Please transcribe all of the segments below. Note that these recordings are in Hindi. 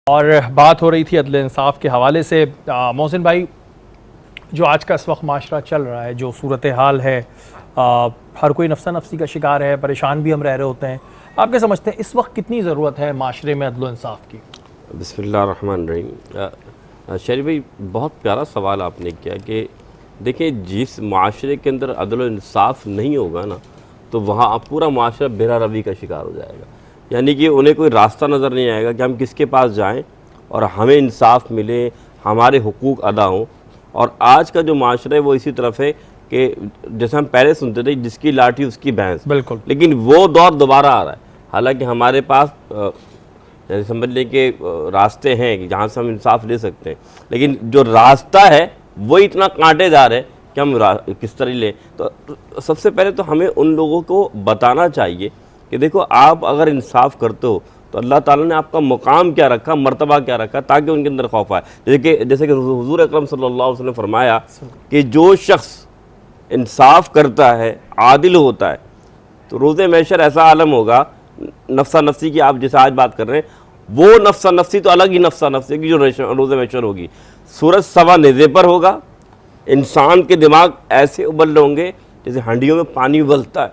और बात हो रही थी अदल इंसाफ के हवाले से। मोहसिन भाई, जो आज का इस वक्त माशरा चल रहा है, जो सूरत हाल है, हर कोई नफ्सा नफ्सी का शिकार है, परेशान भी हम रह रहे होते हैं। आप क्या समझते हैं इस वक्त कितनी ज़रूरत है माशरे में अदल इंसाफ की? बिस्मिल्लाहिर्रहमानिर्रहीम। शरीफ भाई, बहुत प्यारा सवाल आपने किया कि देखिए, जिस माशरे के अंदर अदल इंसाफ नहीं होगा ना, तो वहाँ पूरा माशरा बेरा रवी का शिकार हो जाएगा। यानी कि उन्हें कोई रास्ता नज़र नहीं आएगा कि हम किसके पास जाएं और हमें इंसाफ मिले, हमारे हुकूक अदा हों। और आज का जो माशरा है वो इसी तरफ है कि जैसे हम पहले सुनते थे, जिसकी लाठी उसकी भैंस। बिल्कुल, लेकिन वो दौर दोबारा आ रहा है। हालांकि हमारे पास जैसे समझ लें कि रास्ते हैं कि जहाँ से हम इंसाफ ले सकते हैं, लेकिन जो रास्ता है वो इतना कांटेदार है कि हम किस तरह लें। तो सबसे पहले तो हमें उन लोगों को बताना चाहिए कि देखो, आप अगर इंसाफ करते हो तो अल्लाह ताला ने आपका मुकाम क्या रखा, मर्तबा क्या रखा, ताकि उनके अंदर खौफ आए। जैसे कि हुजूर अकरम सल्लल्लाहु अलैहि वसल्लम ने फरमाया कि जो शख्स इंसाफ करता है, आदिल होता है, तो रोज़े महशर ऐसा आलम होगा, नफ्सा नफ्सी की आप जैसे आज बात कर रहे हैं, वो नफ्सा नफ्सी तो अलग ही नफ्सा नफ्सी की जो रोज़े महशर होगी। सूरज सवा नेज़े पर होगा, इंसान के दिमाग ऐसे उबल होंगे जैसे हंडियों में पानी उबलता है।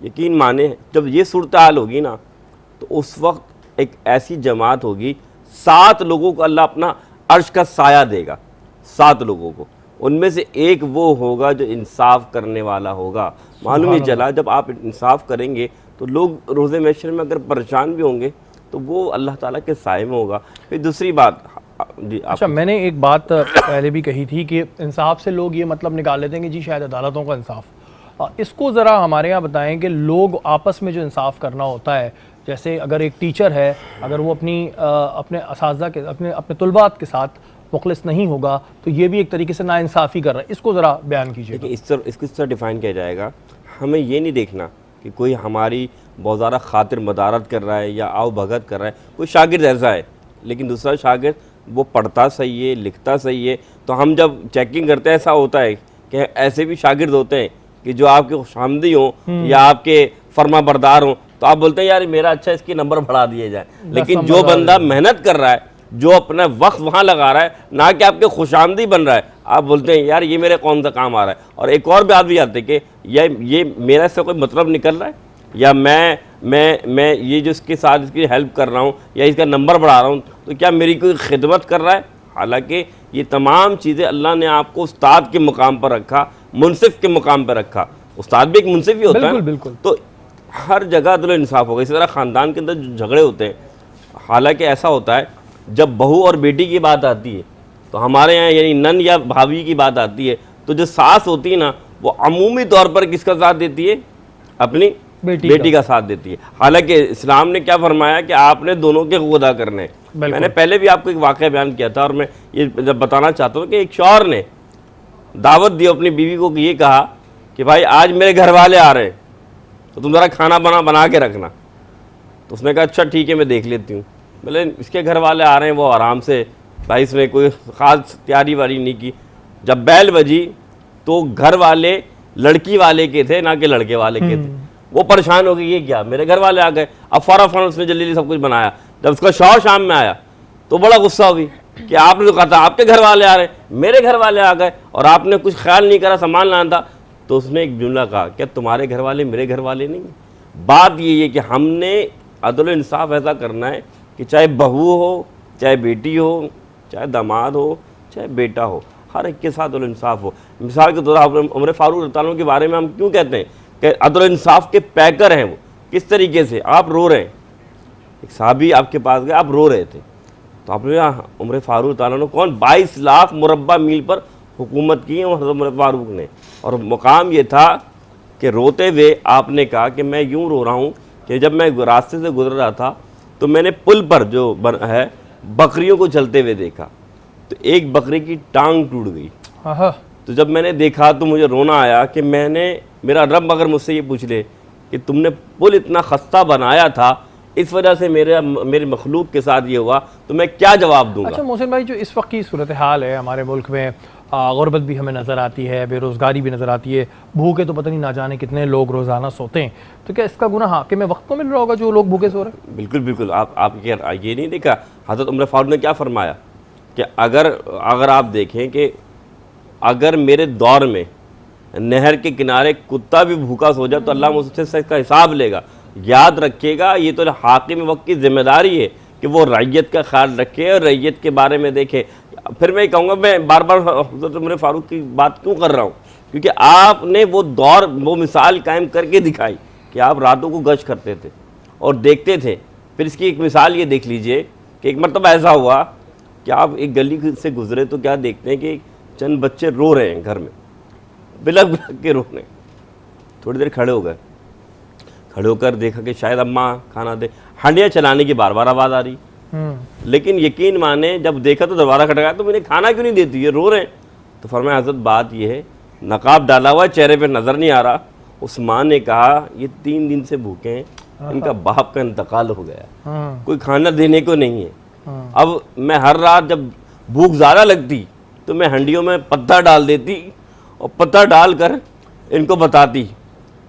यकीन माने, जब ये सूरत हाल होगी ना, तो उस वक्त एक ऐसी जमात होगी, 7 लोगों को अल्लाह अपना अर्श का साया देगा। 7 लोगों को, उनमें से एक वो होगा जो इंसाफ करने वाला होगा। मालूम ही चला, जब आप इंसाफ करेंगे तो लोग रोज़े महशर में अगर परेशान भी होंगे तो वो अल्लाह ताला के साए में होगा। फिर दूसरी बात जी, अच्छा, मैंने एक बात पहले भी कही थी कि इंसाफ से लोग ये मतलब निकाल लेते हैं कि जी शायद अदालतों का इंसाफ। इसको ज़रा हमारे यहाँ बताएं कि लोग आपस में जो इंसाफ करना होता है, जैसे अगर एक टीचर है, अगर वो अपने असातिज़ा के अपने तुलबात के साथ मुखलिस नहीं होगा तो ये भी एक तरीके से नाइंसाफ़ी कर रहा है। इसको ज़रा बयान कीजिए। इसको इस तरह डिफ़ाइन किया जाएगा, हमें ये नहीं देखना कि कोई हमारी बहुत ज़्यादा खातिर मदारत कर रहा है या आओ भगत कर रहा है। कोई शागिर्द ऐसा है, लेकिन दूसरा शागिर्द वो पढ़ता सही है, लिखता सही है, तो हम जब चेकिंग करते हैं, ऐसा होता है कि ऐसे भी शागिर्द होते हैं कि जो आपके खुशामदी हों या आपके फर्मा बरदार हों, तो आप बोलते हैं यार मेरा अच्छा, इसके नंबर बढ़ा दिए जाए। लेकिन जो बंदा मेहनत कर रहा है, जो अपना वक्त वहाँ लगा रहा है, ना कि आपके खुशामदी बन रहा है, आप बोलते हैं यार ये मेरे कौन सा काम आ रहा है। और एक और बात भी आती है कि ये मेरा इससे कोई मतलब निकल रहा है, या मैं ये जो इसके साथ इसकी हेल्प कर रहा हूँ या इसका नंबर बढ़ा रहा हूँ, तो क्या मेरी कोई खिदमत कर रहा है। हालांकि ये तमाम चीज़ें अल्लाह ने आपको उस्ताद के मुकाम पर रखा, मुनसिफ के मुकाम पर रखा। उस्ताद भी एक मुनसिफ ही होता है, बिल्कुल। तो हर जगह अदल इंसाफ होगा। इसी तरह ख़ानदान के अंदर जो झगड़े होते हैं, हालांकि ऐसा होता है जब बहू और बेटी की बात आती है, तो हमारे यहाँ यानी नन या भाभी की बात आती है, तो जो सास होती है ना, वो अमूमी तौर पर किसका साथ देती है? अपनी बेटी का साथ देती है। हालांकि इस्लाम ने क्या फरमाया कि आपने दोनों के हक़ अदा करने। मैंने पहले भी आपको एक वाक़या बयान किया था, और मैं ये जब बताना चाहता हूँ कि एक शौहर ने दावत दी अपनी बीवी को कि ये कहा कि भाई आज मेरे घर वाले आ रहे हैं, तो तुम ज़रा खाना बना के रखना। तो उसने कहा अच्छा ठीक है, मैं देख लेती हूँ। बोले इसके घर वाले आ रहे हैं, वो आराम से, भाई इसने कोई ख़ास तैयारी वारी नहीं की। जब बैल बजी तो घर वाले लड़की वाले के थे, ना कि लड़के वाले के थे। वो परेशान हो गए, ये क्या, मेरे घर वाले आ गए। अब फ़ौरन उसने जल्दी सब कुछ बनाया। जब उसका शौहर शाम में आया तो बड़ा गुस्सा हुई कि आपने तो कहा था आपके घर वाले आ रहे, मेरे घर वाले आ गए, और आपने कुछ ख्याल नहीं करा, सामान लाना था। तो उसने एक जुमला कहा, क्या तुम्हारे घर वाले मेरे घर वाले नहीं? बात ये है कि हमने अदल इंसाफ ऐसा करना है कि चाहे बहू हो, चाहे बेटी हो, चाहे दामाद हो, चाहे बेटा हो, हर एक के साथ अदल इंसाफ हो। मिसाल के तौर पर उमर फारूक रज़ियल्लाहु के बारे में हम क्यों कहते हैं कि अदल इंसाफ के पैकर हैं वो? किस तरीके से? आप रो रहे हैं, एक साहबी आपके पास गए, आप रो रहे थे, तो आपने उमर फारूक रज़ियल्लाहु ने कौन 22 लाख मुरब्बा मील पर हुकूमत की है उमर फारूक ने। और मुकाम ये था कि रोते हुए आपने कहा कि मैं यूँ रो रहा हूँ कि जब मैं रास्ते से गुजर रहा था तो मैंने पुल पर जो है बकरियों को चलते हुए देखा, तो एक बकरी की टांग टूट गई। तो जब मैंने देखा तो मुझे रोना आया कि मेरा रब अगर मुझसे ये पूछ ले कि तुमने पुल इतना खस्ता बनाया था, इस वजह से मेरे मखलूक के साथ ये हुआ, तो मैं क्या जवाब दूंगा। अच्छा मोहसिन भाई, जो इस वक्त की सूरत हाल है हमारे मुल्क में, गुर्बत भी हमें नज़र आती है, बेरोज़गारी भी नज़र आती है, भूखे तो पता नहीं ना जाने कितने लोग रोज़ाना सोते हैं। तो क्या इसका गुनाह हाकिम वक्त को मिल रहा होगा जो लोग भूखे सो रहे हैं? बिल्कुल बिल्कुल। आप ये नहीं देखा हज़रत उमर फारूक ने क्या फरमाया कि अगर आप देखें कि अगर मेरे दौर में नहर के किनारे कुत्ता भी भूखा सो जाए तो अल्लाह मुझसे इसका हिसाब लेगा। याद रखिएगा, ये तो हाकिम वक्त की जिम्मेदारी है कि वो रैयत का ख्याल रखे और रैयत के बारे में देखे। फिर मैं कहूँगा, मैं बार बार हज़रत उमर फारूक की बात क्यों कर रहा हूँ, क्योंकि आपने वो दौर, वो मिसाल कायम करके दिखाई कि आप रातों को गश्त करते थे और देखते थे। फिर इसकी एक मिसाल ये देख लीजिए कि एक मरतबा ऐसा हुआ कि आप एक गली से गुजरे तो क्या देखते हैं कि चंद बच्चे रो रहे हैं घर में, बिलक बिलक के रो रहे हैं। थोड़ी देर खड़े हो गए, खड़े होकर देखा कि शायद अम्मा खाना दे, हांडियाँ चलाने की बार बार आवाज़ आ रही, लेकिन यकीन माने जब देखा तो दोबारा खटकाया तो मैंने खाना क्यों नहीं देती, ये रो रहे हैं। तो फरमाया हज़रत बात ये है, नकाब डाला हुआ चेहरे पे नज़र नहीं आ रहा। उस माँ ने कहा ये 3 दिन से भूखे हैं, इनका बाप का इंतकाल हो गया, कोई खाना देने को नहीं है। अब मैं हर रात जब भूख ज़्यादा लगती तो मैं हंडियों में पत्ता डाल देती और पत्ता डालकर इनको बताती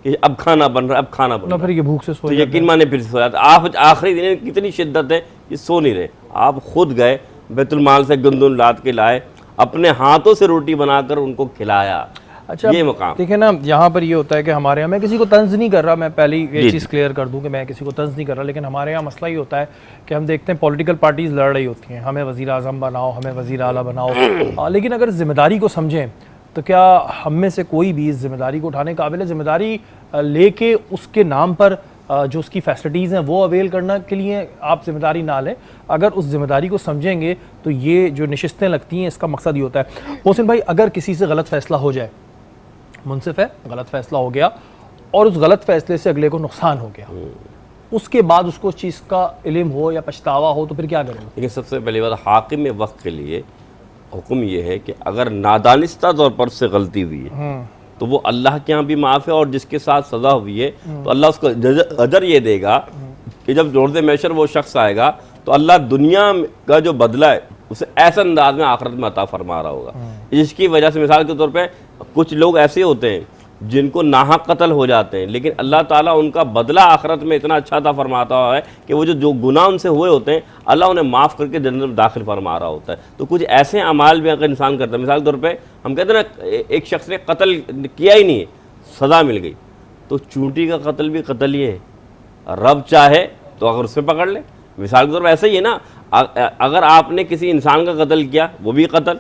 कि अब खाना बन रहा है, अब खाना बन रहा है। फिर ये भूख से सो तो यकीन माने फिर सो जाते। आप आखिरी दिन कितनी शिद्दत है, ये सो नहीं रहे। आप खुद गए बैतुल माल से गंदुम लाद के लाए, अपने हाथों से रोटी बनाकर उनको खिलाया। अच्छा, ये मकाम देखिए ना, यहाँ पर ये होता है कि हमारे यहाँ, मैं किसी को तंज नहीं कर रहा, मैं पहले ये चीज़ क्लियर कर दूँ कि मैं किसी को तंज नहीं कर रहा, लेकिन हमारे यहाँ मसला ये होता है कि हम देखते हैं पॉलिटिकल पार्टीज़ लड़ रही होती हैं, हमें वज़ीर आज़म बनाओ, हमें वज़ीर आला बनाओ, लेकिन अगर ज़िम्मेदारी को समझें तो क्या हम में से कोई भी इस जिम्मेदारी को उठाने काबिल है? जिम्मेदारी लेके उसके नाम पर जो उसकी फैसिलिटीज़ हैं वो अवेल करना के लिए आप जिम्मेदारी ना लें। अगर उस जिम्मेदारी को समझेंगे तो ये जो नशिस्तें लगती हैं इसका मकसद ये होता है। मोहसिन भाई, अगर किसी से गलत फ़ैसला हो जाए, मुनसिफ है, गलत फ़ैसला हो गया और उस गलत फ़ैसले से अगले को नुकसान हो गया, उसके बाद उसको उस चीज़ का इल्म हो या पछतावा हो तो फिर क्या करेंगे? लेकिन सबसे पहली बात, हाकिम वक्त के लिए हुक्म ये है कि अगर नादानिस्ता तौर पर से गलती हुई है तो वो अल्लाह के यहाँ भी माफ़ है, और जिसके साथ सज़ा हुई है तो अल्लाह उसको अजर ये देगा कि जब रोज़े महशर वो शख्स आएगा तो अल्लाह दुनिया का जो बदला है उसे ऐसा अंदाज में आखिरत में अता फरमा रहा होगा। इसकी वजह से मिसाल के तौर पे कुछ लोग ऐसे होते हैं जिनको नाहक कत्ल हो जाते हैं, लेकिन अल्लाह ताला उनका बदला आखिरत में इतना अच्छा अता फरमाता है कि वो जो गुनाह उनसे हुए होते हैं अल्लाह उन्हें माफ़ करके जन्नत में दाखिल फरमा रहा होता है। तो कुछ ऐसे अमाल भी अगर इंसान करता है, मिसाल के तौर पे हम कहते हैं ना, एक शख्स ने कत्ल किया ही नहीं है, सज़ा मिल गई, तो चूंटी का कत्ल भी कत्ल ही है, रब चाहे तो अगर उसे पकड़ ले। मिसाल के तौर पर ऐसा ही है ना, अगर आपने किसी इंसान का कत्ल किया वो भी कत्ल,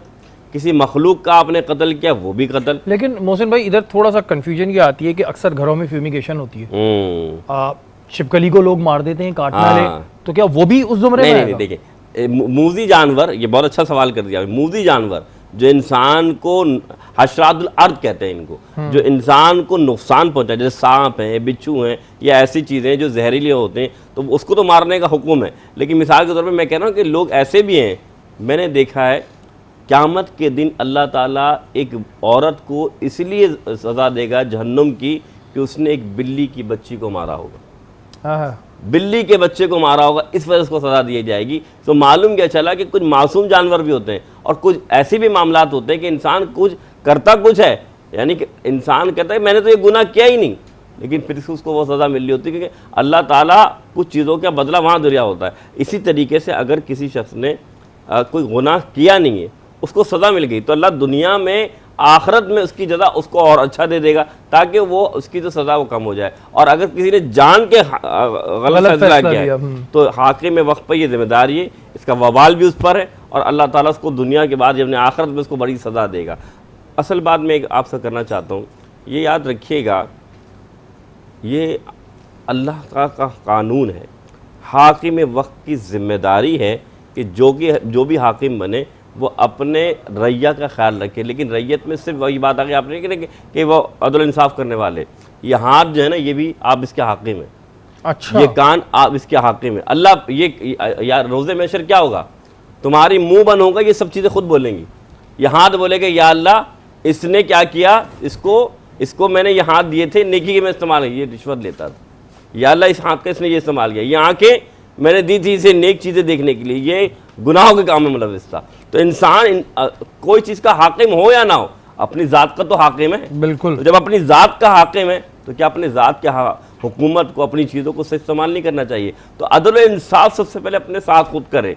किसी मखलूक का आपने कत्ल किया वो भी कत्ल। लेकिन मोहसिन भाई, इधर थोड़ा सा कंफ्यूजन ये आती है कि अक्सर घरों में फ्यूमिगेशन होती है, छिपकली को लोग मार देते हैं काटने वाले, तो क्या वो भी उस जुमरे में आएगा? नहीं, देखिए मूजी जानवर, ये बहुत अच्छा सवाल कर दिया, मूजी जानवर जो इंसान को, हशरातुल अर्द कहते हैं इनको, जो इंसान को नुकसान पहुंचाए, जैसे सांप हैं, बिच्छू हैं, या ऐसी चीज़ें जो जहरीले होते हैं, तो उसको तो मारने का हुक्म है। लेकिन मिसाल के तौर पे मैं कह रहा हूँ कि लोग ऐसे भी हैं, मैंने देखा है क़यामत के दिन अल्लाह ताला एक औरत को इसलिए सज़ा देगा जहन्नुम की कि उसने एक बिल्ली की बच्ची को मारा होगा, बिल्ली के बच्चे को मारा होगा, इस वजह से उसको सज़ा दी जाएगी। तो मालूम क्या चला कि कुछ मासूम जानवर भी होते हैं और कुछ ऐसे भी मामलात होते हैं कि इंसान कुछ करता कुछ है, यानी कि इंसान कहता है मैंने तो ये गुनाह किया ही नहीं, लेकिन फिर उसको वो सज़ा मिल रही होती है क्योंकि अल्लाह ताला कुछ चीज़ों का बदला वहाँ दरिया होता है। इसी तरीके से अगर किसी शख्स ने कोई गुनाह किया नहीं है, उसको सज़ा मिल गई, तो अल्लाह दुनिया में आखिरत में उसकी जज़ा उसको और अच्छा दे देगा ताकि वो उसकी जो सज़ा वो कम हो जाए। और अगर किसी ने जान के गलत फैसला किया है तो हाकिम वक्त पर ये जिम्मेदारी है, इसका वबाल भी उस पर है और अल्लाह ताला उसको दुनिया के बाद जब आखिरत में उसको बड़ी सज़ा देगा। असल बात मैं आपसे करना चाहता हूँ, ये याद रखिएगा, ये अल्लाह का कानून है, हाकिम वक्त की ज़िम्मेदारी है कि जो भी हाकिम बने वो अपने रैया का ख्याल रखे। लेकिन रैयत में सिर्फ वही बात आ गई आपने कि वो अदल इंसाफ करने वाले, ये हाथ जो है ना, ये भी आप इसके हाकिम हैं। अच्छा, ये कान आप इसके हाकिम हैं। अल्लाह ये यार रोज़े महशर क्या होगा, तुम्हारी मुंह बंद होगा, ये सब चीज़ें खुद बोलेंगी। ये हाथ बोलेगा या अल्लाह इसने क्या किया, इसको मैंने ये हाथ दिए थे नेकी के में इस्तेमाल, ये रिश्वत लेता था, या अल्लाह इस हाथ का इसने ये इस्तेमाल किया, ये आँखें मैंने दी थी इसे नेक चीज़ें देखने के लिए, ये गुनाहों के काम में मुलविस था। तो इंसान कोई चीज़ का हाकिम हो या ना हो, अपनी ज़ात का तो हाकिम है। बिल्कुल। तो जब अपनी ज़ात का हाकिम है तो क्या अपनी ज़ात के हुकूमत को, अपनी चीज़ों को सही इस्तेमाल नहीं करना चाहिए? तो अदल व इंसाफ सबसे पहले अपने साथ खुद करे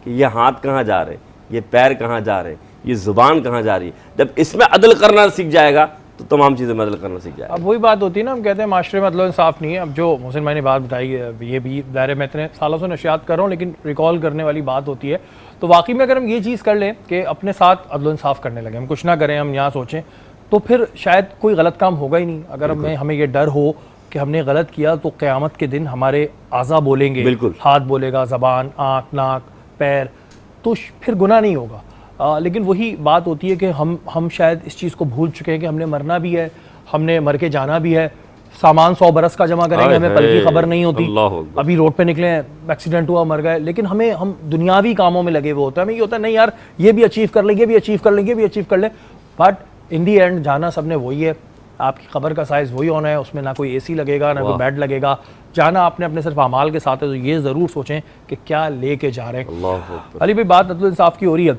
कि ये हाथ कहाँ जा रहे, ये पैर कहाँ जा रहे, ये ज़ुबान कहाँ जा रही है। जब इसमें अदल करना सीख जाएगा तो तमाम चीज़ें में अदल करना सीख जाएगा। अब वही बात होती है ना, हम कहते हैं माशरे में अदल इंसाफ नहीं है। अब जो मोहसिन भाई ने बात बताई है, ये भी दायरे में इतने सालों से नशियात कर रहा हूँ, लेकिन रिकॉल करने वाली बात होती है। तो वाकई में अगर हम ये चीज़ कर लें कि अपने साथ अदल इंसाफ करने लगे, हम कुछ ना करें, हम यहाँ सोचें, तो फिर शायद कोई गलत काम होगा ही नहीं। अगर हमें ये डर हो कि हमने गलत किया तो क़यामत के दिन हमारे आज़ा बोलेंगे, बिल्कुल, हाथ बोलेगा, ज़बान, आँख, नाक, पैर, तो फिर गुनाह नहीं होगा। लेकिन वही बात होती है कि हम शायद इस चीज़ को भूल चुके हैं कि हमने मरना भी है, हमने मर के जाना भी है। सामान 100 बरस का जमा करेंगे, हमें पल की खबर नहीं होती। अभी रोड पे निकले हैं, एक्सीडेंट हुआ, मर गए, लेकिन हम दुनियावी कामों में लगे हुए होते हैं। हमें ये होता है नहीं यार, ये भी अचीव कर लें, ये भी अचीव कर लें, ये भी अचीव कर लें, बट इन दी एंड जाना सबने वही है। आपकी खबर का साइज़ वही होना है, उसमें ना कोई एसी लगेगा, ना कोई बेड लगेगा। जाना आपने अपने सिर्फ अमाल के साथ है, तो ये ज़रूर सोचें कि क्या लेके जा रहे हैं। अली भाई, बात अदल इंसाफ की हो रही है।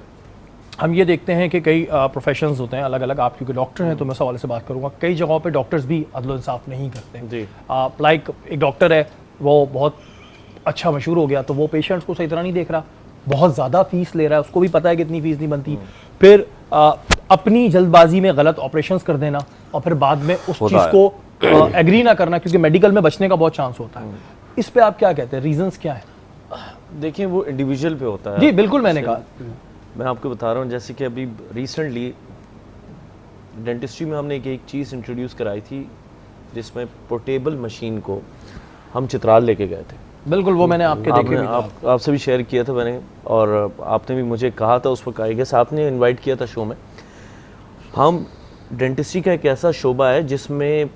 हम ये देखते हैं कि कई प्रोफेशंस होते हैं अलग अलग। आप क्योंकि डॉक्टर हैं तो मैं सवाल से बात करूंगा, कई जगहों पे डॉक्टर्स भी अदल इंसाफ नहीं करते। लाइक एक डॉक्टर है, वो बहुत अच्छा मशहूर हो गया, तो वो पेशेंट्स को सही तरह नहीं देख रहा, बहुत ज़्यादा फीस ले रहा है, उसको भी पता है कि इतनी फीस नहीं बनती। फिर अपनी जल्दबाजी में गलत ऑपरेशंस कर देना और फिर बाद में उस चीज़ को एग्री ना करना, क्योंकि मेडिकल में बचने का बहुत चांस होता है। इस पे आप क्या कहते हैं, रीजंस क्या है? देखिए, वो इंडिविजुअल पे होता है। जी बिल्कुल, मैंने कहा, मैं आपको बता रहा हूँ, जैसे कि अभी रिसेंटली डेंटिस्ट्री में हमने एक चीज़ इंट्रोड्यूस कराई थी, जिसमें पोर्टेबल मशीन को हम चित्राल लेके गए थे। बिल्कुल, वो मैंने आपके देखे भी, आपसे भी शेयर किया था मैंने, और आपने भी मुझे कहा था उस वक्त, आई गेस आपने इनवाइट किया था शो में। हम डेंटिस्ट्री का एक ऐसा शोबा है जिसमें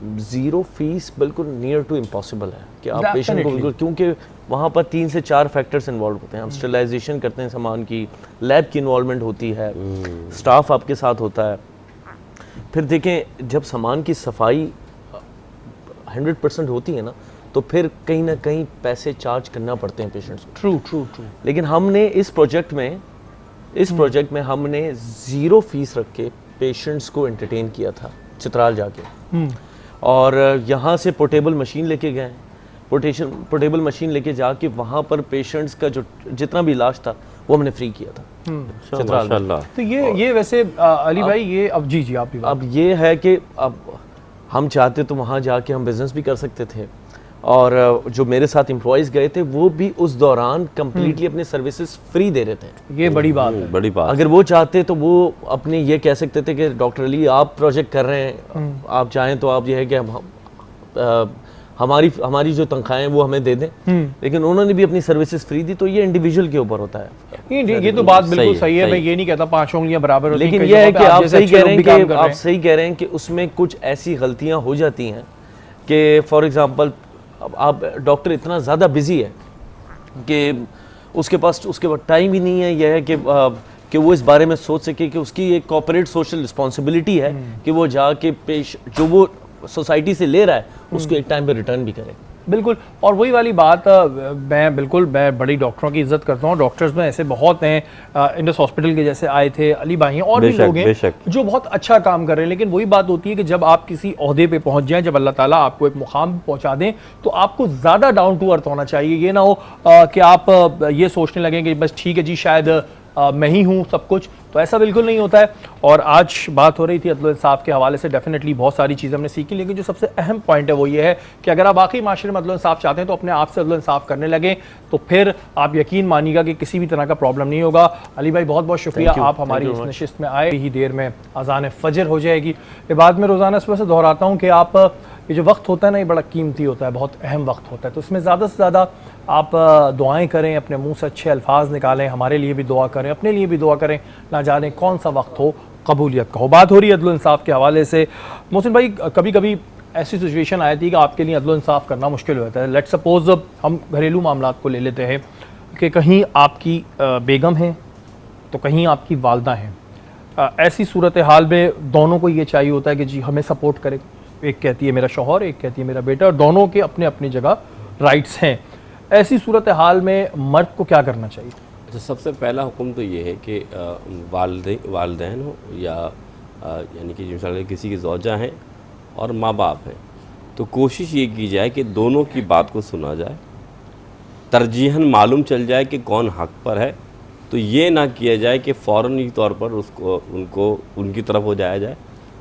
ज़ीरो फीस बिल्कुल नियर टू इम्पॉसिबल है कि आप पेशेंट को बिल्कुल, क्योंकि वहाँ पर 3 से 4 फैक्टर्स इन्वॉल्व होते हैं। हम स्टरलाइजेशन करते हैं सामान की, लैब की इन्वॉल्वमेंट होती है, स्टाफ आपके साथ होता है। फिर देखें, जब सामान की सफाई 100% होती है ना, तो फिर कहीं ना कहीं पैसे चार्ज करना पड़ते हैं पेशेंट्स को। ट्रू। लेकिन हमने इस प्रोजेक्ट में हमने ज़ीरो फीस रख के पेशेंट्स को एंटरटेन किया था चित्राल जाके। और यहाँ से पोर्टेबल मशीन लेके गए, पोर्टेबल मशीन लेके जाके वहाँ पर पेशेंट्स का जो जितना भी इलाज था वो हमने फ्री किया था चित्राल में। तो ये वैसे अली भाई, ये अब जी आप भी, अब ये है कि अब हम चाहते तो वहाँ जाके हम बिजनेस भी कर सकते थे, और जो मेरे साथ एम्प्लॉयज़ गए थे वो भी उस दौरान कम्प्लीटली अपने सर्विसेज फ्री दे रहे थे। ये बड़ी बात है, बड़ी बात। अगर वो चाहते तो वो अपने ये कह सकते थे कि डॉक्टर अली आप प्रोजेक्ट कर रहे हैं, आप चाहें तो आप ये है कि हम हमारी जो तनख्वाहें वो हमें दे दें, लेकिन उन्होंने भी अपनी सर्विसेज फ्री दी। तो ये इंडिविजुअल के ऊपर होता है। ये तो बात बिल्कुल सही है। मैं ये नहीं कहता 5 उंगलियां बराबर होती हैं, लेकिन ये है कि आप सही कह रहे हैं कि उसमें कुछ ऐसी गलतियां हो जाती हैं कि फॉर एग्जांपल आप डॉक्टर इतना ज़्यादा बिजी है कि उसके पास टाइम ही नहीं है। यह है कि वो इस बारे में सोच सके कि उसकी एक कॉर्पोरेट सोशल रिस्पॉन्सिबिलिटी है कि वो जाके जो वो सोसाइटी से ले रहा है उसको एक टाइम पे रिटर्न भी करे। बिल्कुल। और वही वाली बात, मैं बड़ी डॉक्टरों की इज्जत करता हूँ। डॉक्टर्स में ऐसे बहुत हैं, इंडस हॉस्पिटल के जैसे आए थे, अली भाई और भी लोग हैं जो बहुत अच्छा काम कर रहे हैं। लेकिन वही बात होती है कि जब आप किसी ओहदे पे पहुंच जाएं, जब अल्लाह ताला आपको एक मुकाम पहुंचा दें, तो आपको ज़्यादा डाउन टू अर्थ होना चाहिए। ये ना हो कि आप ये सोचने लगें कि बस ठीक है जी, शायद मैं ही हूँ सब कुछ, तो ऐसा बिल्कुल नहीं होता है। और आज बात हो रही थी अदल इंसाफ के हवाले से, डेफिनेटली बहुत सारी चीज़ें हमने सीखी, लेकिन जो सबसे अहम पॉइंट है वो ये है कि अगर आप वाकई माशरे में अदल इंसाफ चाहते हैं तो अपने आप से अदल इंसाफ करने लगें, तो फिर आप यकीन मानिएगा कि किसी भी तरह का प्रॉब्लम नहीं होगा। अली भाई बहुत बहुत शुक्रिया, आप हमारी इस नशिस्त में आए। ही देर में अज़ान फजर हो जाएगी। ये बात मैं रोज़ाना इस वजह से दोहराता हूँ कि आप ये जो वक्त होता है ना, ये बड़ा कीमती होता है, बहुत अहम वक्त होता है, तो इसमें ज़्यादा से ज़्यादा आप दुआएं करें, अपने मुंह से अच्छे अल्फाज निकालें, हमारे लिए भी दुआ करें, अपने लिए भी दुआ करें। ना जाने कौन सा वक्त हो कबूलियत का हो। बात हो रही है अदल इंसाफ के हवाले से। मोहसिन भाई, कभी कभी ऐसी सिचुएशन आई थी कि आपके लिए अदल इंसाफ करना मुश्किल होता है। लेट सपोज हम घरेलू मामलात को ले लेते हैं कि कहीं आपकी बेगम हैं तो कहीं आपकी वालदा हैं। ऐसी सूरत हाल में दोनों को ये चाहिए होता है कि जी हमें सपोर्ट करें। एक कहती है मेरा शौहर, एक कहती है मेरा बेटा, और दोनों के अपने अपनी जगह राइट्स हैं। ऐसी सूरत हाल में मर्द को क्या करना चाहिए? अच्छा, सबसे पहला हुक्म तो ये है कि वालिदैन हो या यानी कि मिसाल किसी की ज़ौजा हैं और माँ बाप हैं, तो कोशिश ये की जाए कि दोनों की बात को सुना जाए, तरजीहन मालूम चल जाए कि कौन हक़ पर है, तो ये ना किया जाए कि फ़ौरनी तौर पर उनको उनकी तरफ हो जाया जाए,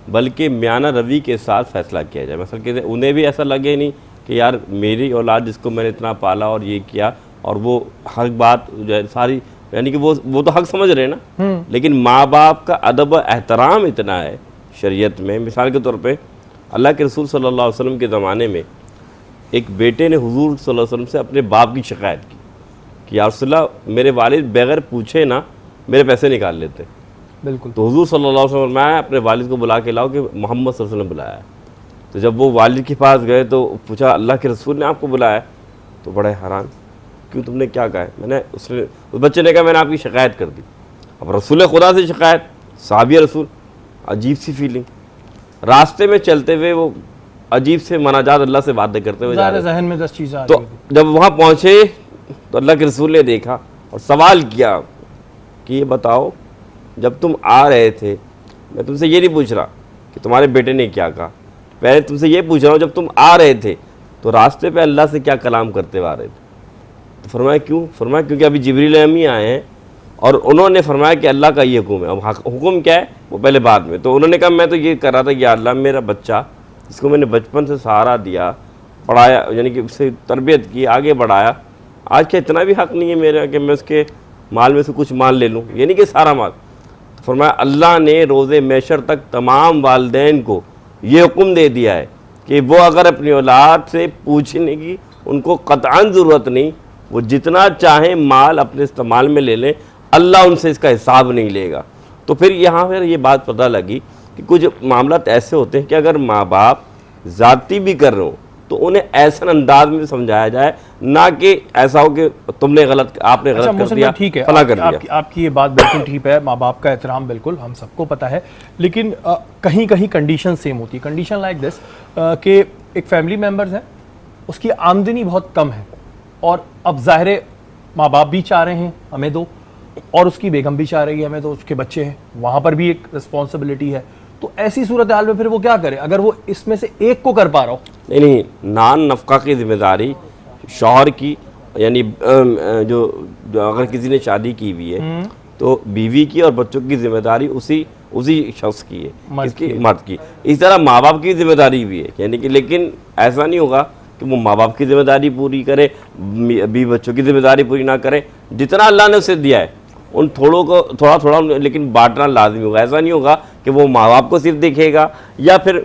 बल्कि म्याना रवि के साथ फ़ैसला किया जाए। मतलब कि उन्हें भी ऐसा लगे नहीं कि यार मेरी औलाद जिसको मैंने इतना पाला और ये किया, और वो हर बात जो है सारी, यानी कि वो तो हक़ समझ रहे हैं ना, लेकिन माँ बाप का अदब एहतराम इतना है शरीयत में। मिसाल के तौर पे अल्लाह के रसूल सल्लल्लाहु अलैहि वसल्लम के ज़माने में एक बेटे ने हुजूर सल्लल्लाहु अलैहि वसल्लम से अपने बाप की शिकायत की कि या रसूलल्लाह मेरे वालिद बगैर पूछे ना मेरे पैसे निकाल लेते। बिल्कुल। तो हुजूर सल्लल्लाहु अलैहि वसल्लम मैं अपने वालिद को बुला के लाओ कि मोहम्मद सल्लल्लाहु अलैहि वसल्लम बुलाया है। तो जब वो वालिद के पास गए तो पूछा अल्लाह के रसूल ने आपको बुलाया? तो बड़े हैरान, क्यों, तुमने क्या कहा है? मैंने उस बच्चे ने कहा मैंने आपकी शिकायत कर दी। अब रसूल खुदा से शिकायत, साहबी रसूल, अजीब सी फीलिंग। रास्ते में चलते हुए वो अजीब से मनाजात अल्लाह से बातें करते हुए जा रहे ज़हन में 10 चीज़ें आ तो रही थी। जब वहाँ पहुँचे तो अल्लाह के रसूल ने देखा और सवाल किया कि ये बताओ, जब तुम आ रहे थे, मैं तुमसे ये नहीं पूछ रहा कि तुम्हारे बेटे ने क्या कहा, पहले तुमसे ये पूछ रहा हूँ जब तुम आ रहे थे तो रास्ते पे अल्लाह से क्या कलाम करते हुए आ रहे थे? तो फरमाया क्यों? फरमाया क्योंकि अभी जिब्रील अमी आए हैं और उन्होंने फरमाया कि अल्लाह का ये हुक्म है। अब हुक्म क्या है वो पहले बाद में। तो उन्होंने कहा मैं तो ये कर रहा था कि अल्लाह मेरा बच्चा जिसको मैंने बचपन से सहारा दिया, पढ़ाया, यानी कि उससे तरबियत की, आगे बढ़ाया, आज क्या इतना भी हक़ नहीं है मेरा कि मैं उसके माल में से कुछ माल ले लूँ, यानी कि सारा माल। तो फरमाया अल्लाह ने रोज़े मैशर तक तमाम वालिदैन को ये हुक्म दे दिया है कि वो अगर अपनी औलाद से पूछने की उनको कतअन ज़रूरत नहीं, वो जितना चाहें माल अपने इस्तेमाल में ले लें, अल्लाह उनसे इसका हिसाब नहीं लेगा। तो फिर यहाँ पर ये बात पता लगी कि कुछ मामला ऐसे होते हैं कि अगर माँ बाप ज़्यादती भी कर रहे हो तो उन्हें ऐसा अंदाज में समझाया जाए, ना कि ऐसा हो कि तुमने गलत, आपने गलत कर दिया, ठीक है, फला कर दिया। आपकी ये बात बिल्कुल ठीक है, माँ बाप का एहतराम बिल्कुल हम सबको पता है, लेकिन कहीं कहीं कंडीशन सेम होती है। कंडीशन लाइक दिस कि एक फैमिली मेम्बर्स हैं, उसकी आमदनी बहुत कम है और अब ज़ाहिर माँ बाप भी चाह रहे हैं हमें दो, और उसकी बेगम भी चाह रही है हमें दो, उसके बच्चे हैं, वहाँ पर भी एक रिस्पॉन्सिबिलिटी है। तो ऐसी सूरत हाल में फिर वो क्या करे अगर वो इसमें से एक को कर पा रहा हो? नहीं, नान नफ़क़ा की जिम्मेदारी शौहर की, यानी जो अगर किसी ने शादी की हुई है तो बीवी की और बच्चों की जिम्मेदारी उसी शख्स की है, मर्द की। इस तरह माँ बाप की जिम्मेदारी भी है, यानी कि, लेकिन ऐसा नहीं होगा कि वो माँ बाप की जिम्मेदारी पूरी करे, बीवी बच्चों की जिम्मेदारी पूरी ना करे। जितना अल्लाह ने उसे दिया है उन थोड़ों को थोड़ा थोड़ा लेकिन बांटना लाजमी होगा। ऐसा नहीं होगा कि वो माँ बाप को सिर्फ देखेगा या फिर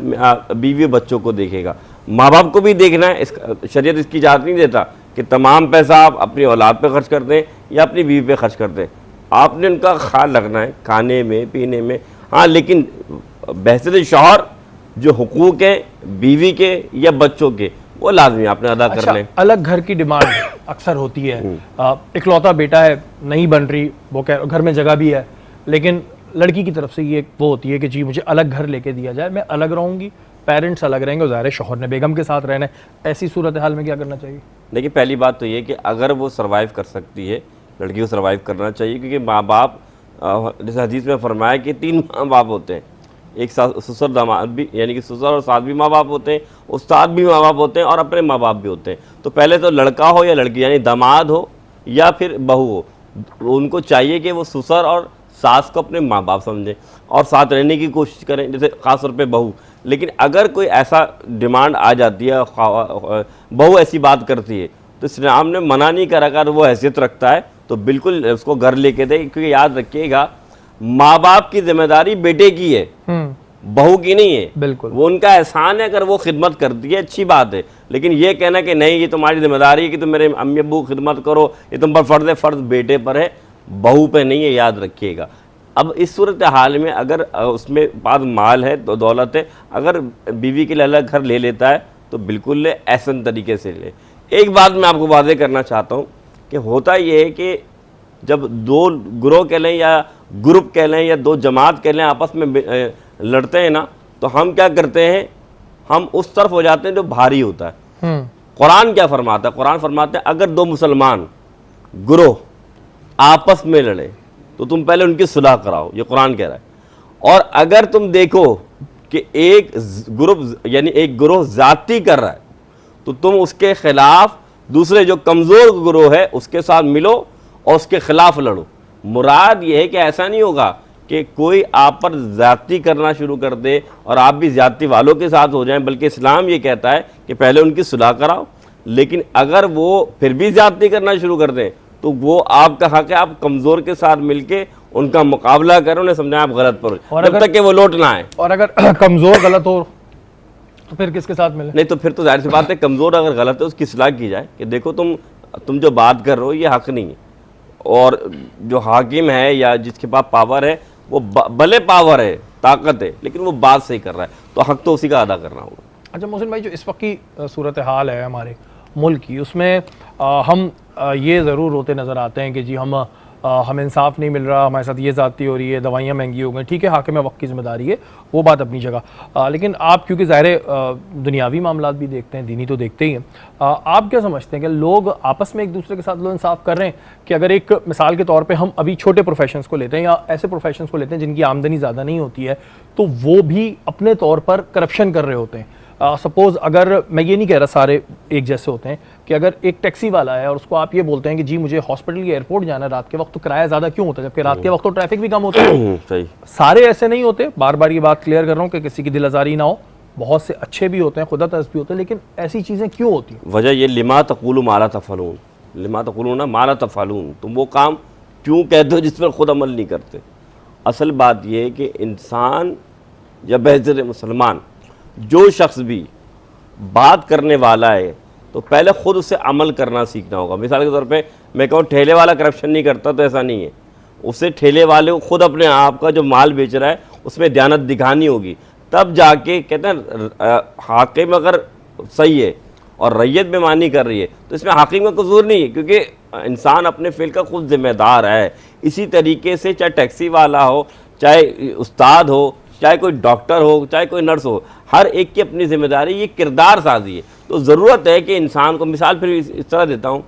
बीवी बच्चों को देखेगा, माँ बाप को भी देखना है। शरीयत इसकी इजाज़त नहीं देता कि तमाम पैसा आप अपनी औलाद पे खर्च कर दें या अपनी बीवी पे खर्च कर दें। आपने उनका ख्याल रखना है खाने में, पीने में, हाँ, लेकिन बहसत शौहर जो हुकूक हैं बीवी के या बच्चों के, वो लाजमी आपने अदा कर लें। अलग घर की डिमांड अक्सर होती है, इकलौता बेटा है, नहीं बन रही, वो कह घर में जगह भी है, लेकिन लड़की की तरफ से ये वो होती है कि जी मुझे अलग घर लेके दिया जाए, मैं अलग रहूंगी, पेरेंट्स अलग रहेंगे, ज़ाहिर शौहर ने बेगम के साथ रहना है। ऐसी सूरत हाल में क्या करना चाहिए? देखिए, पहली बात तो ये कि अगर वो सर्वाइव कर सकती है, लड़की को सर्वाइव करना चाहिए, क्योंकि माँ बाप, जैसे हदीस में फरमाया कि 3 माँ बाप होते हैं, एक ससुर दामाद भी, यानी कि ससुर और सास भी माँ बाप होते हैं, उस्ताद भी माँ बाप होते हैं और अपने माँ बाप भी होते हैं। तो पहले तो लड़का हो या लड़की, यानी दामाद हो या फिर बहू हो, उनको चाहिए कि वो ससुर और सास को अपने माँ बाप समझें और साथ रहने की कोशिश करें, जैसे ख़ास तौर पे बहू। लेकिन अगर कोई ऐसा डिमांड आ जाती है, बहू ऐसी बात करती है, तो इस्लाम ने मना नहीं करा, अगर वो हैसियत रखता है तो बिल्कुल उसको घर लेके दे, क्योंकि याद रखिएगा माँ बाप की जिम्मेदारी बेटे की है, बहू की नहीं है। बिल्कुल, वो उनका एहसान है, अगर वो खिदमत करती है अच्छी बात है, लेकिन ये कहना कि नहीं ये तुम्हारी जिम्मेदारी है कि तुम मेरे अम्मी अब्बू खिदमत करो, ये तुम पर फ़र्ज़ है, फ़र्ज़ बेटे पर है, बहू पे नहीं है, याद रखिएगा। अब इस सूरत हाल में अगर उसमें पास माल है तो दौलत है, अगर बीवी के लिए अलग घर ले लेता है तो बिल्कुल ले, एहसन तरीके से ले। एक बात मैं आपको वादे करना चाहता हूँ कि होता ये है कि जब 2 ग्रोह कह लें या ग्रुप कह लें या 2 जमात कह लें आपस में लड़ते हैं ना, तो हम क्या करते हैं, हम उस तरफ हो जाते हैं जो भारी होता है। कुरान क्या फरमाता है? कुरान फरमाता है अगर 2 मुसलमान ग्रोह आपस में लड़े तो तुम पहले उनकी सुलह कराओ, ये कुरान कह रहा है। और अगर तुम देखो कि एक ग्रुप यानी एक गिरोह ज़्यादती कर रहा है तो तुम उसके खिलाफ दूसरे जो कमज़ोर गिरोह है उसके साथ मिलो और उसके खिलाफ लड़ो। मुराद ये है कि ऐसा नहीं होगा कि कोई आप पर ज़्यादती करना शुरू कर दे और आप भी ज़्यादती वालों के साथ हो जाएं, बल्कि इस्लाम ये कहता है कि पहले उनकी सुलह कराओ। लेकिन अगर वो फिर भी ज़्यादती करना शुरू कर दें तो वो आपका हक है, आप कमज़ोर के साथ मिलके उनका मुकाबला करें, उन्हें समझाएं आप गलत पर हो, जब तक कि वो लौट ना आए। और अगर कमज़ोर गलत हो तो फिर किसके साथ मिले? नहीं तो फिर तो जाहिर सी बात है, कमज़ोर अगर गलत है उसकी सलाह की जाए कि देखो तुम जो बात कर रहे हो ये हक नहीं है, और जो हाकिम है या जिसके पास पावर है वो भले पावर है, ताकत है, लेकिन वो बात सही कर रहा है तो हक तो उसी का अदा करना होगा। अच्छा मोहसिन भाई, जो इस वक्त की सूरत हाल है हमारे मुल्क की, उसमें हम ये ज़रूर होते नज़र आते हैं कि जी हमें इंसाफ नहीं मिल रहा, हमारे साथ ये ज़्यादती हो रही है, दवाइयाँ महंगी हो गई। ठीक है, हाकिम वक्त की ज़िम्मेदारी है, वो बात अपनी जगह। लेकिन आप क्योंकि ज़ाहिर दुनियावी मामलात भी देखते हैं, दीनी तो देखते ही हैं, आप क्या समझते हैं कि लोग आपस में एक दूसरे के साथ लोग इंसाफ कर रहे हैं? कि अगर एक मिसाल के तौर पर हम अभी छोटे प्रोफेशंस को लेते हैं या ऐसे प्रोफेशंस को लेते हैं जिनकी आमदनी ज़्यादा नहीं होती है, तो वो भी अपने तौर पर करप्शन कर रहे होते हैं। सपोज़ अगर मैं ये नहीं कह रहा सारे एक जैसे होते हैं, कि अगर एक टैक्सी वाला है और उसको आप ये बोलते हैं कि जी मुझे हॉस्पिटल या एयरपोर्ट जाना है रात के वक्त, तो किराया ज़्यादा क्यों होता है, जबकि रात के वक्त तो ट्रैफिक भी कम होता है। सही, सारे ऐसे नहीं होते, बार बार ये बात क्लियर कर रहा हूँ कि किसी की दिल आज़ारी ना हो, बहुत से अच्छे भी होते हैं, खुदा तर्स भी होते हैं, लेकिन ऐसी चीज़ें क्यों होती हैं? वजह ये लिमा तक़ूलू मा ला तफ़अलून, लिमा तक़ूलूना मा ला तफ़अलून, तुम वो काम क्यों कहते हो जिस पर खुद अमल नहीं करते। असल बात ये है कि इंसान या बेहतर मुसलमान जो शख्स भी बात करने वाला है तो पहले ख़ुद उसे अमल करना सीखना होगा। मिसाल के तौर पे मैं कहूँ ठेले वाला करप्शन नहीं करता, तो ऐसा नहीं है, उसे ठेले वाले को खुद अपने आप का जो माल बेच रहा है उसमें दयानत दिखानी होगी, तब जाके कहते हैं हाकिम अगर सही है और रैयत बेईमानी कर रही है तो इसमें हाकिम का कसूर नहीं है, क्योंकि इंसान अपने फ़िल का खुद जिम्मेदार है। इसी तरीके से चाहे टैक्सी वाला हो, चाहे उस्ताद हो, चाहे कोई डॉक्टर हो, चाहे कोई नर्स हो, हर एक की अपनी जिम्मेदारी, ये किरदार साजी है। तो ज़रूरत है कि इंसान को, मिसाल फिर इस तरह देता हूँ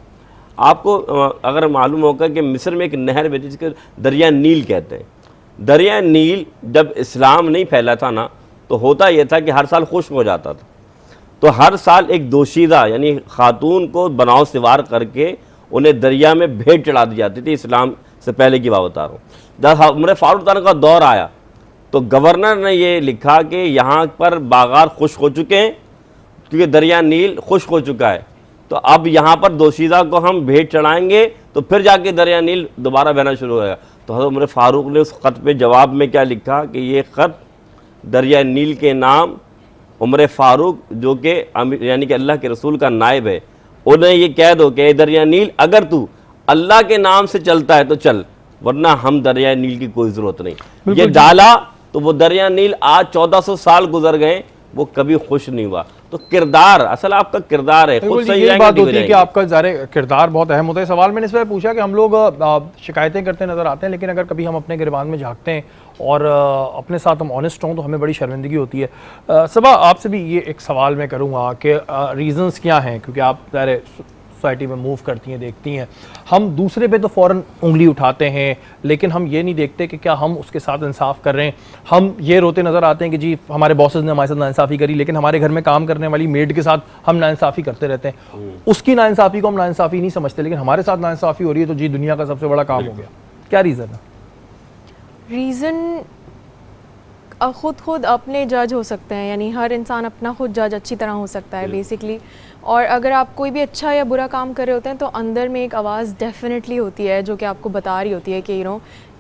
आपको, अगर मालूम होगा कि मिस्र में एक नहर बहती है जिसके दरिया नील कहते हैं। दरिया नील जब इस्लाम नहीं फैला था ना, तो होता यह था कि हर साल खुश्क हो जाता था, तो हर साल एक दोशीदा यानी खातून को बनाव सिवार करके उन्हें दरिया में भेंट चढ़ा दी जाती थी। इस्लाम से पहले की बात बता रहा हूँ। जब उमर फारूक का दौर आया तो गवर्नर ने ये लिखा कि यहाँ पर बागार खुश्क हो चुके हैं क्योंकि दरिया नील खुश्क हो चुका है, तो अब यहाँ पर दोशीदा को हम भेंट चढ़ाएंगे तो फिर जाके दरिया नील दोबारा बहना शुरू होगा। तो हज़रत उमर फारूक ने उस ख़त पे जवाब में क्या लिखा कि ये ख़त दरिया नील के नाम उमर फारूक जो कि यानी कि अल्लाह के रसूल का नायब है, उन्हें ये कह दो कि दरिया नील अगर तू अल्लाह के नाम से चलता है तो चल, वरना हम दरिया नील की कोई ज़रूरत नहीं। ये डाला तो वो दरिया नील आज 1400 साल गुजर गए, वो कभी खुश नहीं हुआ। तो किरदार, असल आपका किरदार है, खुद सही यही बात होती है कि आपका ज़ाहिर किरदार बहुत अहम होता है। सवाल मैंने इस पर पूछा कि हम लोग शिकायतें करते नज़र आते हैं, लेकिन अगर कभी हम अपने गिरबान में झांकते हैं और अपने साथ हम ऑनेस्ट हों तो हमें बड़ी शर्मिंदगी होती है। सबा, आपसे भी ये एक सवाल मैं करूँगा कि रीज़न्स क्या हैं, क्योंकि आप ज़ाहिर सोसाइटी में मूव करती हैं, देखती हैं, हम दूसरे पे तो फ़ौरन उंगली उठाते हैं, लेकिन हम ये नहीं देखते कि क्या हम उसके साथ इंसाफ कर रहे हैं। हम ये रोते नज़र आते हैं कि जी हमारे बॉसेस ने हमारे साथ नाइंसाफ़ी करी, लेकिन हमारे घर में काम करने वाली मेड के साथ हम नाइंसाफ़ी करते रहते हैं। उसकी नाइंसाफ़ी को हम नाइंसाफ़ी नहीं समझते, लेकिन हमारे साथ नाइंसाफ़ी हो रही है तो जी दुनिया का सबसे बड़ा काम हो गया। क्या रीज़न है? रीज़न खुद अपने जज हो सकते हैं, यानी हर इंसान अपना खुद जज अच्छी तरह हो सकता है बेसिकली। और अगर आप कोई भी अच्छा या बुरा काम कर रहे होते हैं तो अंदर में एक आवाज़ डेफिनेटली होती है जो कि आपको बता रही होती है कि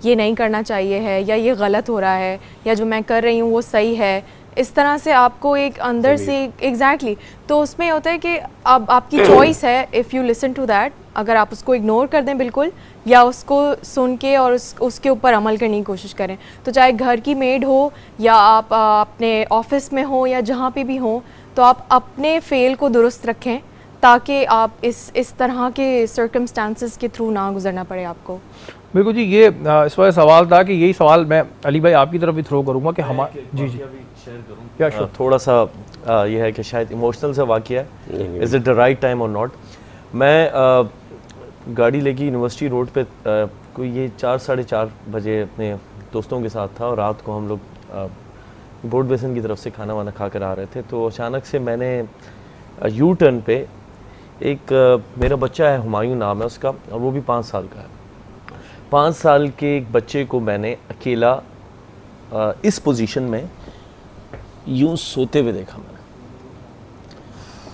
ये नहीं करना चाहिए है, या ये गलत हो रहा है, या जो मैं कर रही हूँ वो सही है। इस तरह से आपको एक अंदर से एग्जैक्टली तो उसमें होता है कि अब आपकी चॉइस है, if you listen to that, अगर आप उसको इग्नोर कर दें बिल्कुल, या उसको सुन के और उसके ऊपर अमल करने की कोशिश करें। तो चाहे घर की मेड हो या आप अपने ऑफिस में हो या जहाँ पे भी हो, तो आप अपने फेल को दुरुस्त रखें ताकि आप इस तरह के सर्कमस्टांसेस के थ्रू ना गुजरना पड़े आपको। बिल्कुल जी, ये इस वजह सवाल था कि यही सवाल मैं अली भाई आपकी तरफ भी थ्रो करूँगा कि हमारे जी क्या थोड़ा सा ये है कि शायद इमोशनल सा वाक़या है, is it the right time और नॉट। मैं गाड़ी लेके यूनिवर्सिटी रोड पे कोई ये 4-4:30 बजे अपने दोस्तों के साथ था और रात को हम लोग बोर्ड बेसन की तरफ से खाना वाना खा कर आ रहे थे। तो अचानक से मैंने यू टर्न पे एक मेरा बच्चा है, हुमायूं नाम है उसका, और वो भी 5 साल का है। 5 साल के एक बच्चे को मैंने अकेला इस पोजीशन में यूं सोते हुए देखा मैंने।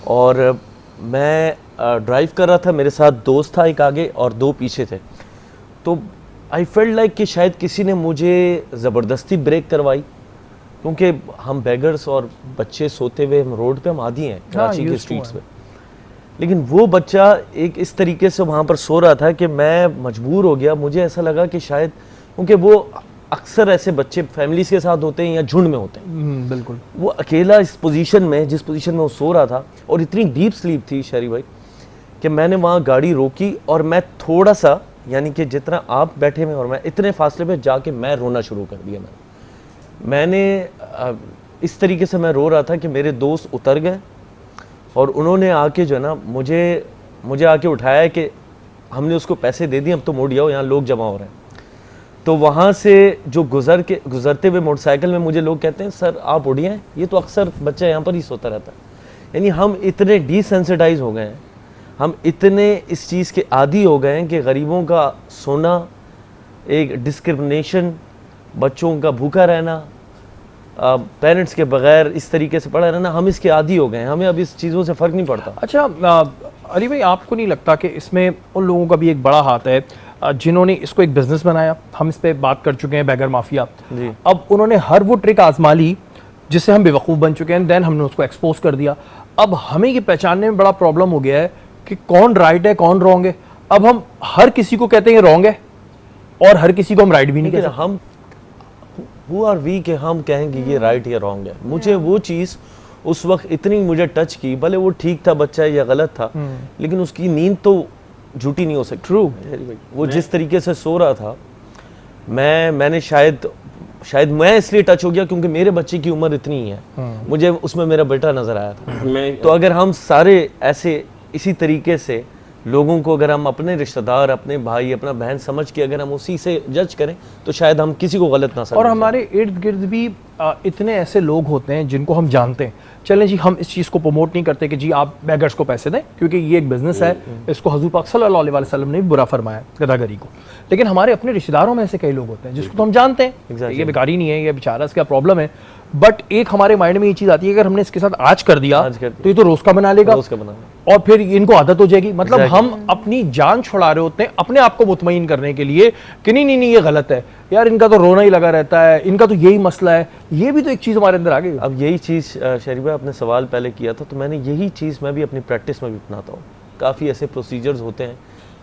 और मैं ड्राइव कर रहा था, मेरे साथ दोस्त था एक आगे और 2 पीछे थे। तो आई फेल्ट लाइक कि शायद किसी ने मुझे ज़बरदस्ती ब्रेक करवाई, क्योंकि हम बेगर्स और बच्चे सोते हुए हम रोड पे हम आदी हैं कराची के स्ट्रीट्स पे। लेकिन वो बच्चा एक इस तरीके से वहाँ पर सो रहा था कि मैं मजबूर हो गया। मुझे ऐसा लगा कि शायद, क्योंकि वो अक्सर ऐसे बच्चे फैमिलीज के साथ होते हैं या झुंड में होते हैं, बिल्कुल, वो अकेला इस पोजीशन में, जिस पोजीशन में वो सो रहा था, और इतनी डीप स्लीप थी शहरी भाई कि मैंने वहाँ गाड़ी रोकी और मैं थोड़ा सा, यानी कि जितना आप बैठे हुए और मैं, इतने फासले पे जाके मैं रोना शुरू कर दिया। मैंने इस तरीके से मैं रो रहा था कि मेरे दोस्त उतर गए और उन्होंने आके जो है ना मुझे आके उठाया कि हमने उसको पैसे दे दिए, अब तो मुड़ जाओ, यहाँ लोग जमा हो रहे हैं। तो वहाँ से जो गुजरते हुए मोटरसाइकिल में मुझे लोग कहते हैं, सर आप उड़िए हैं, ये तो अक्सर बच्चा यहाँ पर ही सोता रहता है। यानी हम इतने डिसेंसिटाइज हो गए हैं, हम इतने इस चीज़ के आदी हो गए हैं कि गरीबों का सोना, एक डिस्क्रिमिनेशन, बच्चों का भूखा रहना, पेरेंट्स के बगैर इस तरीके से पड़ा रहना, हम इसके आदी हो गए हैं। हमें अब इस चीज़ों से फ़र्क नहीं पड़ता। अच्छा अली भाई, आपको नहीं लगता कि इसमें उन लोगों का भी एक बड़ा हाथ है जिन्होंने इसको एक बिज़नेस बनाया? हम इस पर बात कर चुके हैं, बैगर माफिया। जी। अब उन्होंने हर वो ट्रिक आजमा ली जिससे हम बेवकूफ़ बन चुके हैं, देन हमने उसको एक्सपोज कर दिया। अब हमें ये पहचानने में बड़ा प्रॉब्लम हो गया है कि कौन राइट है कौन रॉन्ग है। अब हम हर किसी को कहते हैं रॉन्ग है और हर किसी को हम राइट भी नहीं कहते। हम हु आर वी कि हम कहेंगे ये राइट या रॉन्ग है। मुझे वो चीज़ उस वक्त इतनी मुझे टच की, भले वो ठीक था बच्चा या गलत था, लेकिन उसकी नींद तो झूठी नहीं हो सकती। ट्रू। वो जिस तरीके से सो रहा था, मैंने शायद मैं इसलिए टच हो गया क्योंकि मेरे बच्चे की उम्र इतनी ही है, मुझे उसमें मेरा बेटा नजर आया था। तो अगर हम सारे ऐसे इसी तरीके से लोगों को, अगर हम अपने रिश्तेदार, अपने भाई, अपना बहन समझ के अगर हम उसी से जज करें, तो शायद हम किसी को गलत ना समझें। और हमारे इर्द गिर्द भी इतने ऐसे लोग होते हैं जिनको हम जानते हैं। चलें जी, हम इस चीज़ को प्रमोट नहीं करते कि जी आप बेगर्स को पैसे दें, क्योंकि ये एक बिजनेस है, इसको हुज़ूर पाक सल्लल्लाहु अलैहि वसल्लम ने भी बुरा फरमाया गदागरी को। लेकिन हमारे अपने रिश्तेदारों में ऐसे कई लोग होते हैं जिसको तो हम जानते हैं ये बेकारी नहीं है, ये बेचारा इसका प्रॉब्लम है, बट एक हमारे माइंड में ये चीज़ आती है कि अगर हमने इसके साथ आज कर दिया तो ये तो रोज़ का बना लेगा और फिर इनको आदत हो जाएगी। मतलब हम अपनी जान छुड़ा रहे होते हैं अपने आप को मुतमईन करने के लिए कि नहीं नहीं नहीं ये गलत है यार, इनका तो रोना ही लगा रहता है, इनका तो यही मसला है। ये भी तो एक चीज़ हमारे अंदर आ गई। अब यही चीज़ शरीफ भाई आपने सवाल पहले किया था, तो मैंने यही चीज़ मैं भी अपनी प्रैक्टिस में भी अपनाता हूँ। काफ़ी ऐसे प्रोसीजर्स होते हैं,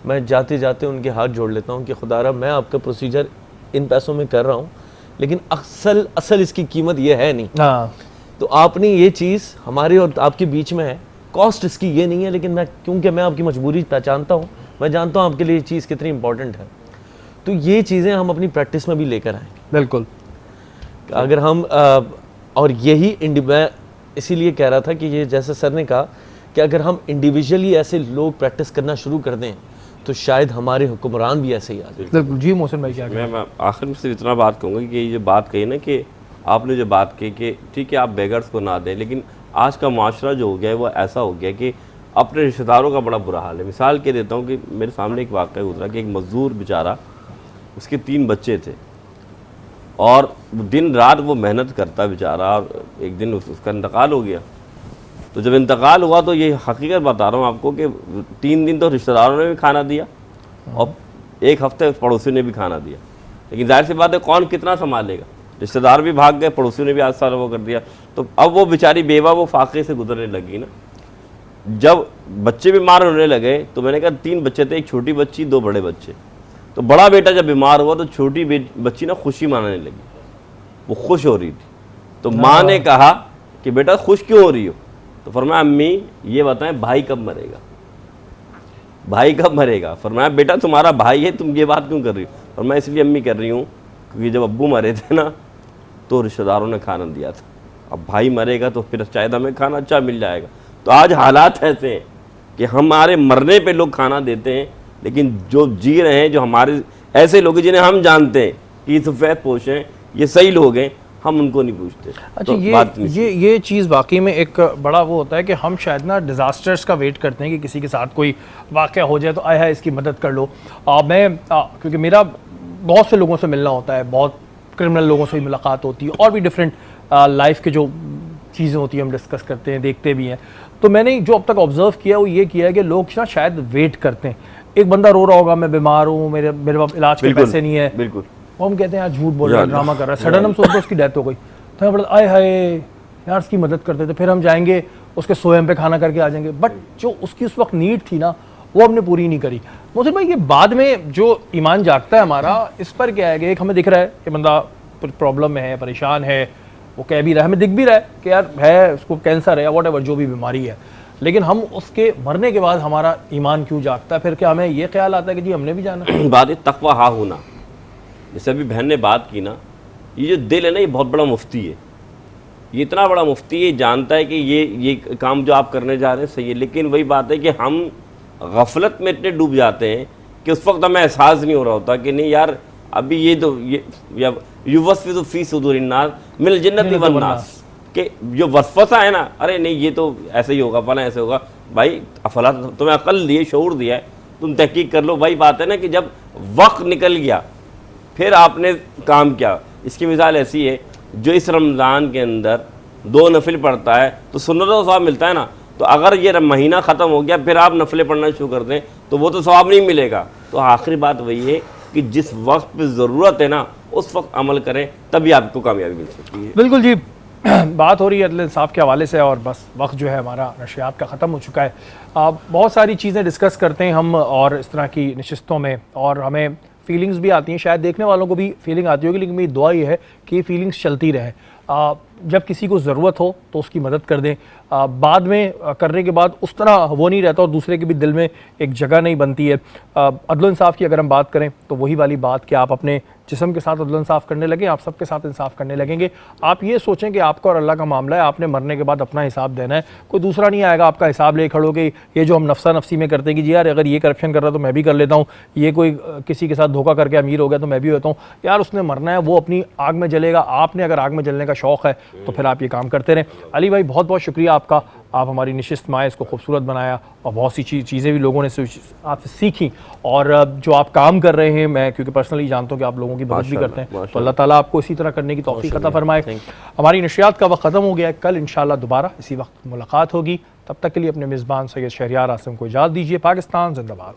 मैं जाते जाते उनके हाथ जोड़ लेता हूँ कि खुदारा मैं आपका प्रोसीजर इन पैसों में कर रहा हूँ, लेकिन असल इसकी कीमत ये है नहीं। हाँ, तो आपने ये चीज़ हमारे और आपके बीच में है, कॉस्ट इसकी ये नहीं है, लेकिन क्योंकि मैं आपकी मजबूरी पहचानता हूँ, मैं जानता हूँ आपके लिए ये चीज़ कितनी इंपॉर्टेंट है, तो ये चीज़ें हम अपनी प्रैक्टिस में भी लेकर आएँ। बिल्कुल। अगर हम और यही मैं इसीलिए कह रहा था कि ये जैसे सर ने कहा कि अगर हम इंडिविजुअली ऐसे लोग प्रैक्टिस करना शुरू कर दें तो शायद हमारे हुक्मरान भी ऐसे ही आ जाए। जी मोहसिन भाई, क्या मैं आखिर में सिर्फ इतना बात कहूँगा कि ये जो बात कही ना, कि आपने जो बात कही कि ठीक है आप बेगर्स को ना दें, लेकिन आज का माशरा जो हो गया है वो ऐसा हो गया कि अपने रिश्तेदारों का बड़ा बुरा हाल है। मिसाल के देता हूँ कि मेरे सामने एक वाक़या गुजरा कि एक मज़दूर बेचारा, उसके 3 बच्चे थे और दिन रात वो मेहनत करता बेचारा, और एक दिन उसका इंतकाल हो गया। तो जब इंतकाल हुआ तो ये हकीकत बता रहा हूँ आपको कि 3 दिन तो रिश्तेदारों ने भी खाना दिया और 1 हफ्ते पड़ोसियों ने भी खाना दिया, लेकिन जाहिर सी बात है कौन कितना संभालेगा। रिश्तेदार भी भाग गए, पड़ोसियों ने भी आज साल वो कर दिया, तो अब वो बेचारी बेवा वो फाके से गुजरने लगी ना। जब बच्चे बीमार होने लगे तो मैंने कहा 3 बच्चे थे, एक छोटी बच्ची 2 बड़े बच्चे। तो बड़ा बेटा जब बीमार हुआ तो छोटी बच्ची ना खुशी मनाने लगी, वो खुश हो रही थी। तो माँ ने कहा कि बेटा खुश क्यों हो रही हो? तो फरमाया अम्मी ये बताएं भाई कब मरेगा, भाई कब मरेगा? फरमाया बेटा तुम्हारा भाई है, तुम ये बात क्यों कर रही हो? फरमाया इसलिए अम्मी कर रही हूँ क्योंकि जब अब्बू मरे थे ना तो रिश्तेदारों ने खाना दिया था, अब भाई मरेगा तो फिर शायद हमें खाना अच्छा मिल जाएगा। तो आज हालात ऐसे हैं कि हमारे मरने पे लोग खाना देते हैं लेकिन जो जी रहे हैं, जो हमारे ऐसे लोग हैं जिन्हें हम जानते हैं कि ये सफ़ेद पोश हैं, ये सही लोग हैं, हम उनको नहीं पूछते। अच्छा, तो बात ये चीज़ वाकई में एक बड़ा वो होता है कि हम शायद ना डिज़ास्टर्स का वेट करते हैं कि किसी के साथ कोई वाक़या हो जाए तो आया है इसकी मदद कर लो। क्योंकि मेरा बहुत से लोगों से मिलना होता है, बहुत क्रिमिनल लोगों से भी मुलाकात होती है, और भी डिफरेंट लाइफ के जो चीज़ें होती हैं हम डिस्कस करते हैं, देखते भी हैं। तो मैंने जो अब तक ऑब्जर्व किया वो ये किया है कि लोग ना शायद वेट करते हैं। एक बंदा रो रहा होगा, मैं बीमार हूँ, मेरे पास इलाज के पैसे नहीं है, बिल्कुल, वो हम कहते हैं यार झूठ बोल रहा है, ड्रामा कर रहा है, सडन हम सोचते हैं उसकी डेथ हो गई, तो हमें बड़ा आए हाय यार उसकी मदद करते थे, फिर हम जाएंगे उसके सोएम पे खाना करके आ जाएंगे, बट जो उसकी उस वक्त नीड थी ना वो हमने पूरी नहीं करी। मोहसिन भाई, ये बाद में जो ईमान जागता है हमारा, इस पर क्या है कि एक हमें दिख रहा है कि बंदा प्रॉब्लम में है, परेशान है, वो कह भी रहा है, हमें दिख भी रहा है कि यार है उसको कैंसर है या वॉट जो भी बीमारी है, लेकिन हम उसके मरने के बाद हमारा ईमान क्यों जागता है? फिर क्या हमें ये ख्याल आता है कि जी हमने भी जाना? बात तकवा हा होना, जैसे अभी बहन ने बात की ना, ये जो दिल है ना, ये बहुत बड़ा मुफ्ती है, ये इतना बड़ा मुफ्ती है, जानता है कि ये काम जो आप करने जा रहे हैं सही है, लेकिन वही बात है कि हम गफलत में इतने डूब जाते हैं कि उस वक्त हमें एहसास नहीं हो रहा होता कि नहीं यार अभी ये तो ये युवस्फिज़ु फी सुदूरिन नास मिनल जिन्नति वन नास, कि जो वसवसा है ना, अरे नहीं ये तो ऐसे ही होगा, फला ऐसे होगा, भाई अफला तुम्हें अकल दिए, शऊर दिया है, तुम तहकीक कर लो। भाई बात है ना कि जब वक्त निकल गया फिर आपने काम किया। इसकी मिसाल ऐसी है, जो इस रमज़ान के अंदर 2 नफिल पढ़ता है तो सुन्नत का सवाब मिलता है ना, तो अगर ये महीना ख़त्म हो गया फिर आप नफिलें पढ़ना शुरू कर दें तो वो तो सवाब नहीं मिलेगा। तो आखिरी बात वही है कि जिस वक्त पे ज़रूरत है ना उस वक्त अमल करें, तभी आपको कामयाबी मिल सकती है। बिल्कुल जी, बात हो रही है अदल इंसाफ के हवाले से, और बस वक्त जो है हमारा नशियात का ख़त्म हो चुका है। बहुत सारी चीज़ें डिस्कस करते हैं हम और इस तरह की नशिस्तों में, और हमें फीलिंग्स भी आती हैं, शायद देखने वालों को भी फीलिंग आती होगी, लेकिन मेरी दुआ ये है कि ये फीलिंग्स चलती रहे। जब किसी को ज़रूरत हो तो उसकी मदद कर दें, बाद में करने के बाद उस तरह वो नहीं रहता और दूसरे के भी दिल में एक जगह नहीं बनती है। अदल इंसाफ की अगर हम बात करें तो वही वाली बात कि आप अपने जिस्म के साथ अदल इंसाफ करने लगें, आप सबके साथ इंसाफ करने लगेंगे। आप ये सोचें कि आपका और अल्लाह का मामला है, आपने मरने के बाद अपना हिसाब देना है, कोई दूसरा नहीं आएगा आपका हिसाब ले खड़ोगे। ये जो हम नफ्सा नफ्सी में करते हैं कि जी यार अगर ये करप्शन कर रहा तो मैं भी कर लेता हूँ, ये कोई किसी के साथ धोखा करके अमीर हो गया तो मैं भी होता हूँ, यार उसने मरना है, वो अपनी आग में जलेगा, आपने अगर आग में जलने का शौक़ है तो फिर आप ये काम करते रहें। अली भाई बहुत बहुत शुक्रिया आपका, आप हमारी नशिस्त में आए, इसको खूबसूरत बनाया, और बहुत सी चीज़ें भी लोगों ने आपसे सीखी, और जो आप काम कर रहे हैं, मैं क्योंकि पर्सनली जानता हूँ कि आप लोगों की मदद भी करते हैं, तो अल्लाह ताला आपको इसी तरह करने की तौफीक अता फरमाए। हमारी नशियात का वक्त ख़त्म हो गया है, कल इंशाअल्लाह दोबारा इसी वक्त मुलाकात होगी। तब तक के लिए अपने मेज़बान सैयद शहरियार आसिम को इजाज़त दीजिए। पाकिस्तान जिंदाबाद।